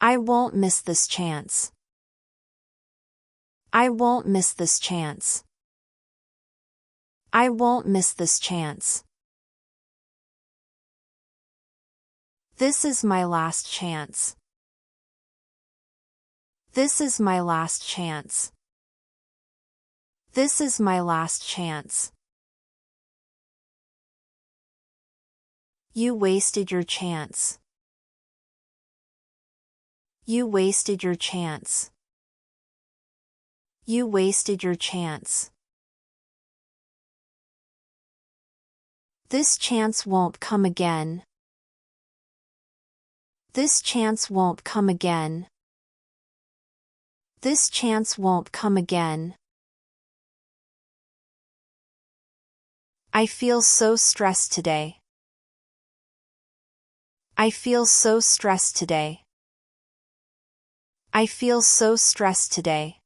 I won't miss this chance. I won't miss this chance. I won't miss this chance. This is my last chance. This is my last chance. This is my last chance. You wasted your chance. You wasted your chance. You wasted your chance. This chance won't come again. This chance won't come again. This chance won't come again. I feel so stressed today. I feel so stressed today. I feel so stressed today.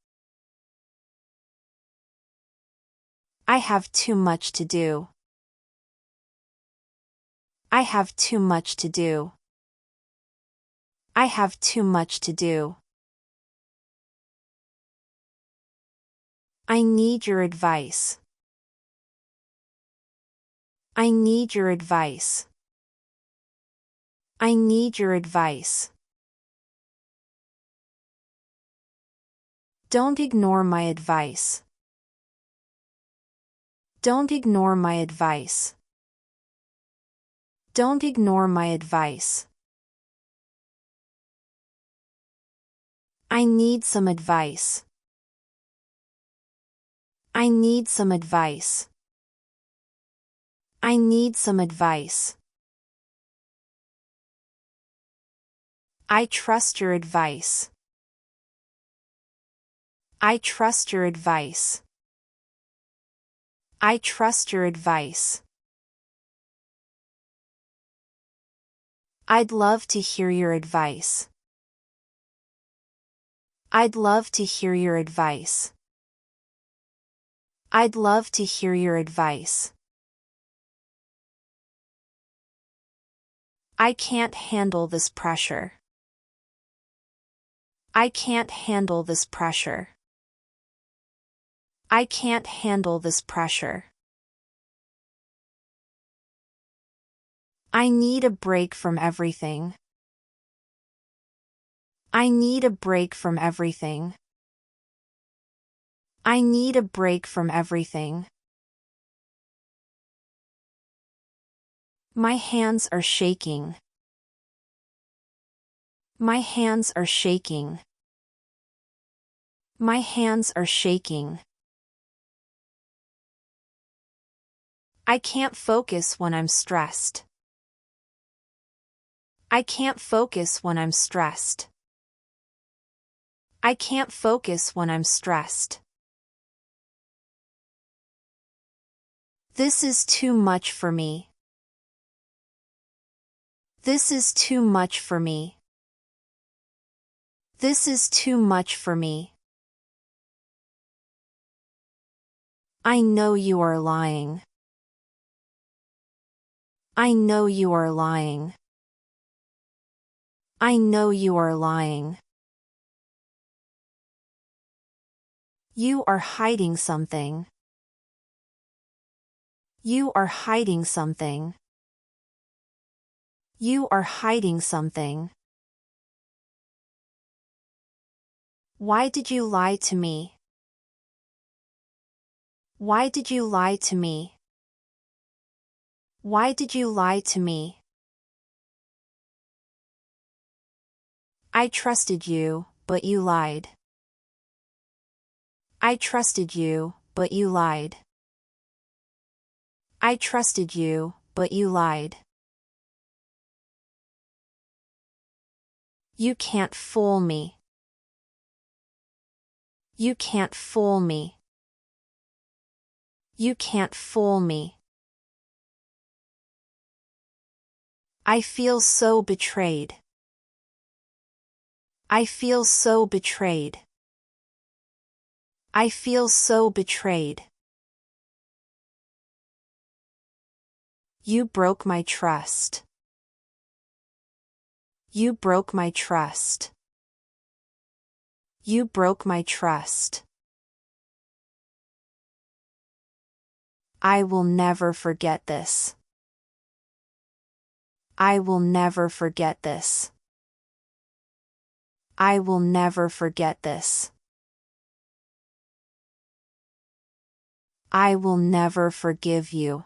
I have too much to do. I have too much to do. I have too much to do. I need your advice. I need your advice. I need your advice. Don't ignore my advice. Don't ignore my advice. Don't ignore my advice. I need some advice. I need some advice. I need some advice. I trust your advice. I trust your advice. I trust your advice. I'd love to hear your advice. I'd love to hear your advice. I'd love to hear your advice. I can't handle this pressure. I can't handle this pressure. I can't handle this pressure. I need a break from everything. I need a break from everything. I need a break from everything. My hands are shaking. My hands are shaking. My hands are shaking. I can't focus when I'm stressed. I can't focus when I'm stressed. I can't focus when I'm stressed. This is too much for me. This is too much for me. This is too much for me. I know you are lying. I know you are lying. I know you are lying. You are hiding something. You are hiding something. You are hiding something. Why did you lie to me? Why did you lie to me? Why did you lie to me? I trusted you, but you lied. I trusted you, but you lied. I trusted you, but you lied. You can't fool me. You can't fool me. You can't fool me. I feel so betrayed. I feel so betrayed. I feel so betrayed. You broke my trust. You broke my trust. You broke my trust. I will never forget this. I will never forget this. I will never forget this. I will never forgive you.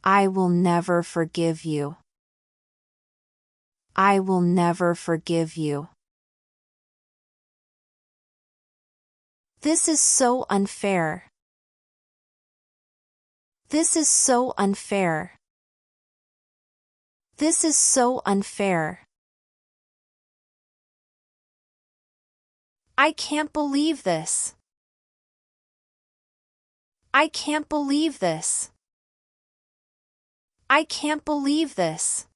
I will never forgive you. I will never forgive you. This is so unfair. This is so unfair. This is so unfair. I can't believe this. I can't believe this. I can't believe this.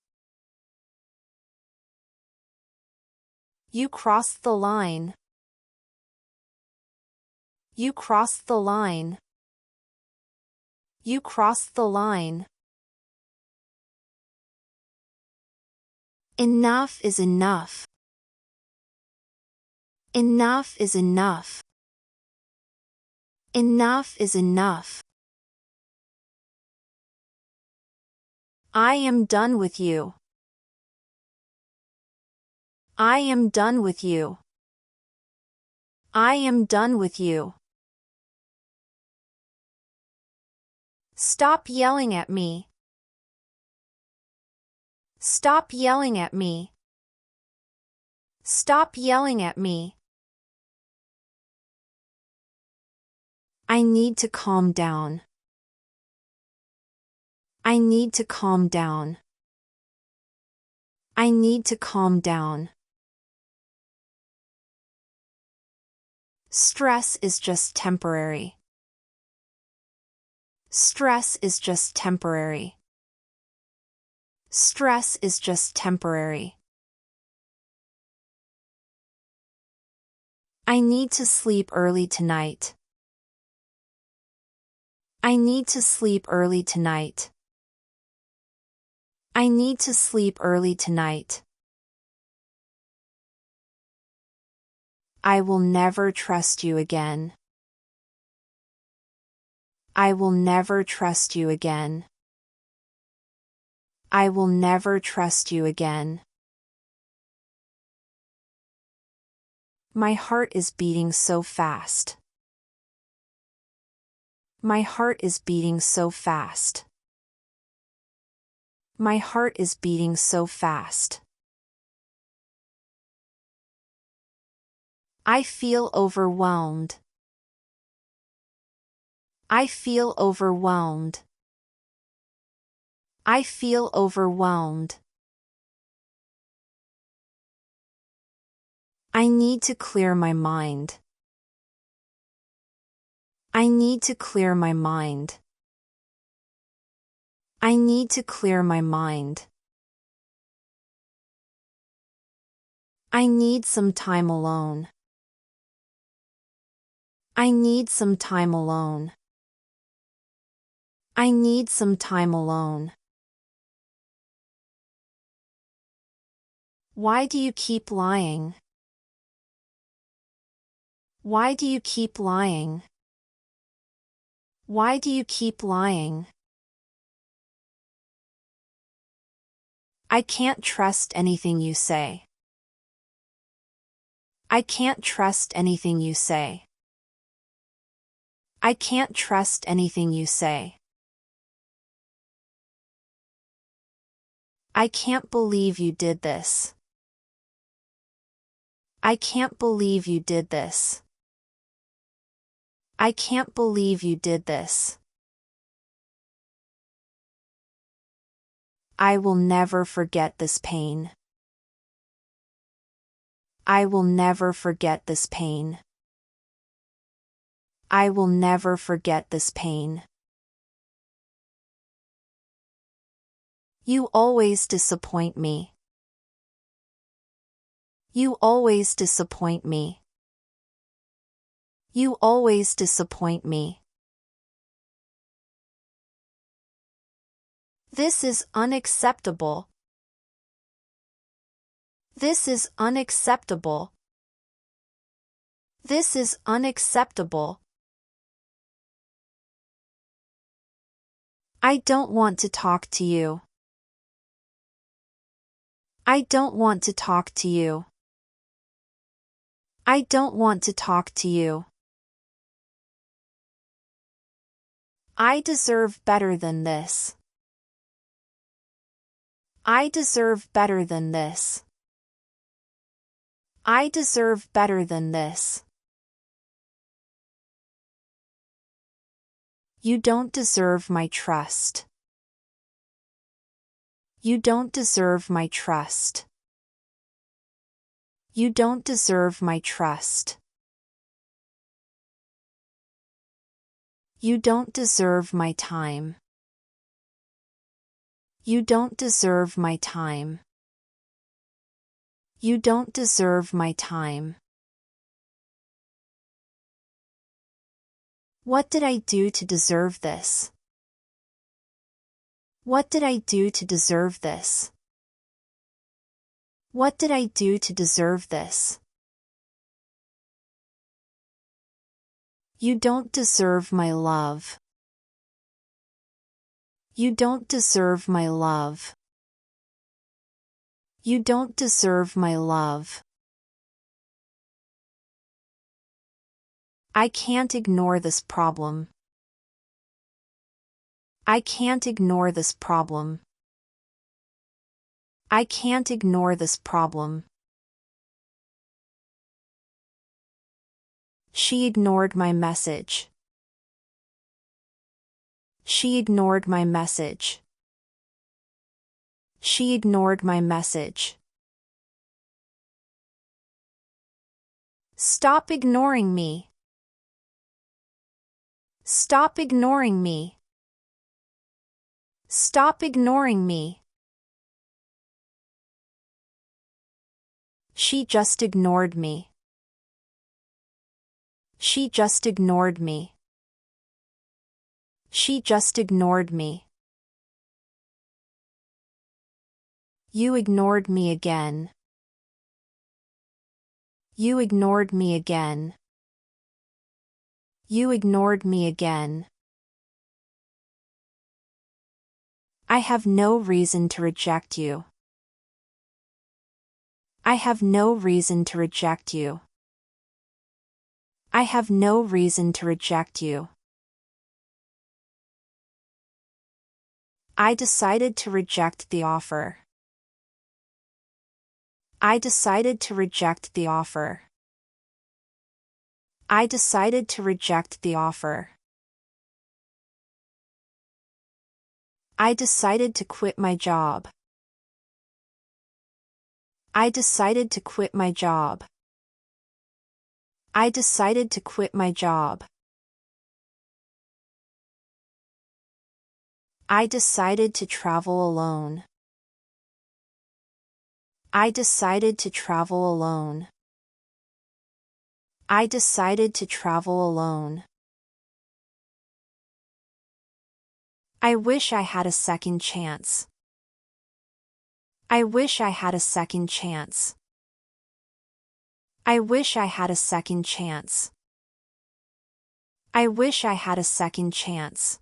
You crossed the line. You crossed the line. You crossed the line. Enough is enough. Enough is enough. Enough is enough. I am done with you. I am done with you. I am done with you. Stop yelling at me. Stop yelling at me. Stop yelling at me. I need to calm down. I need to calm down. I need to calm down. Stress is just temporary. Stress is just temporary. Stress is just temporary. I need to sleep early tonight. I need to sleep early tonight. I need to sleep early tonight. I will never trust you again. I will never trust you again. I will never trust you again. My heart is beating so fast. My heart is beating so fast. My heart is beating so fast. I feel overwhelmed. I feel overwhelmed. I feel overwhelmed. I need to clear my mind. I need to clear my mind. I need to clear my mind. I need some time alone. I need some time alone. I need some time alone. Why do you keep lying? Why do you keep lying? Why do you keep lying? I can't trust anything you say. I can't trust anything you say. I can't trust anything you say. I can't believe you did this. I can't believe you did this. I can't believe you did this. I will never forget this pain. I will never forget this pain. I will never forget this pain. You always disappoint me. You always disappoint me. You always disappoint me. This is unacceptable. This is unacceptable. This is unacceptable. I don't want to talk to you. I don't want to talk to you. I don't want to talk to you. I deserve better than this. I deserve better than this. I deserve better than this. You don't deserve my trust. You don't deserve my trust. You don't deserve my trust. You don't deserve my time. You don't deserve my time. You don't deserve my time. What did I do to deserve this? What did I do to deserve this? What did I do to deserve this? You don't deserve my love. You don't deserve my love. You don't deserve my love. I can't ignore this problem. I can't ignore this problem. I can't ignore this problem. She ignored my message. She ignored my message. She ignored my message. Stop ignoring me. Stop ignoring me. Stop ignoring me. She just ignored me. She just ignored me. She just ignored me. You ignored me again. You ignored me again. You ignored me again. I have no reason to reject you. I have no reason to reject you. I have no reason to reject you. I decided to reject the offer. I decided to reject the offer. I decided to reject the offer. I decided to quit my job. I decided to quit my job. I decided to quit my job. I decided to travel alone. I decided to travel alone. I decided to travel alone. I wish I had a second chance. I wish I had a second chance. I wish I had a second chance. I wish I had a second chance.